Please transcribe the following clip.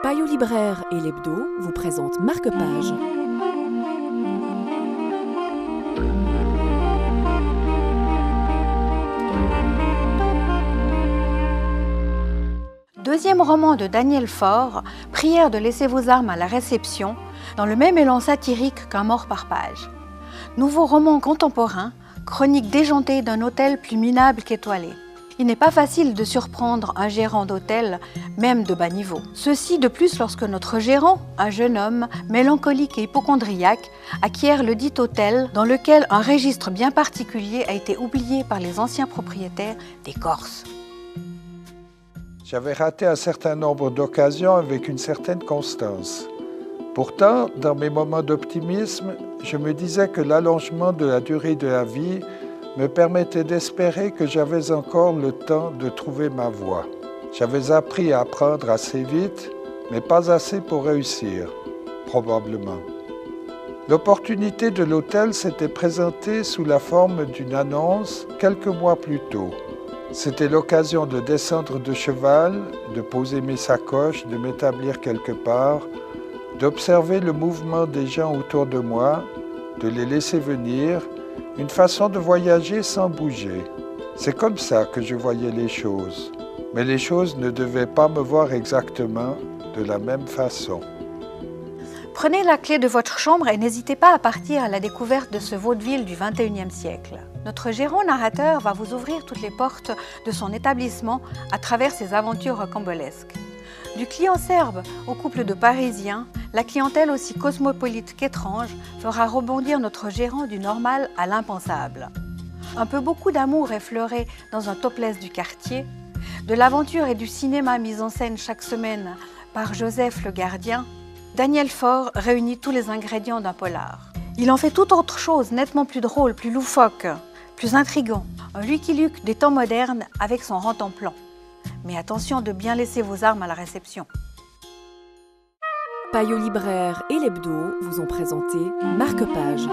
Payot Libraire et l'Hebdo vous présentent Marque-Page. Deuxième roman de Daniel Faure, Prière de laisser vos armes à la réception, dans le même élan satirique qu'un mort par page. Nouveau roman contemporain, chronique déjantée d'un hôtel plus minable qu'étoilé. Il n'est pas facile de surprendre un gérant d'hôtel, même de bas niveau. Ceci de plus lorsque notre gérant, un jeune homme, mélancolique et hypocondriaque, acquiert le dit hôtel dans lequel un registre bien particulier a été oublié par les anciens propriétaires des Corses. J'avais raté un certain nombre d'occasions avec une certaine constance. Pourtant, dans mes moments d'optimisme, je me disais que l'allongement de la durée de la vie me permettait d'espérer que j'avais encore le temps de trouver ma voie. J'avais appris à apprendre assez vite, mais pas assez pour réussir, probablement. L'opportunité de l'hôtel s'était présentée sous la forme d'une annonce quelques mois plus tôt. C'était l'occasion de descendre de cheval, de poser mes sacoches, de m'établir quelque part, d'observer le mouvement des gens autour de moi, de les laisser venir, une façon de voyager sans bouger. C'est comme ça que je voyais les choses. Mais les choses ne devaient pas me voir exactement de la même façon. Prenez la clé de votre chambre et n'hésitez pas à partir à la découverte de ce vaudeville du XXIe siècle. Notre gérant narrateur va vous ouvrir toutes les portes de son établissement à travers ses aventures rocambolesques. Du client serbe au couple de Parisiens, la clientèle aussi cosmopolite qu'étrange fera rebondir notre gérant du normal à l'impensable. Un peu beaucoup d'amour effleuré dans un topless du quartier, de l'aventure et du cinéma mis en scène chaque semaine par Joseph le gardien, Daniel Faure réunit tous les ingrédients d'un polar. Il en fait tout autre chose, nettement plus drôle, plus loufoque, plus intrigant. Un Lucky Luke des temps modernes avec son rent-en-plan. Mais attention de bien laisser vos armes à la réception. Payot Libraire et l'Hebdo vous ont présenté Marque-Page.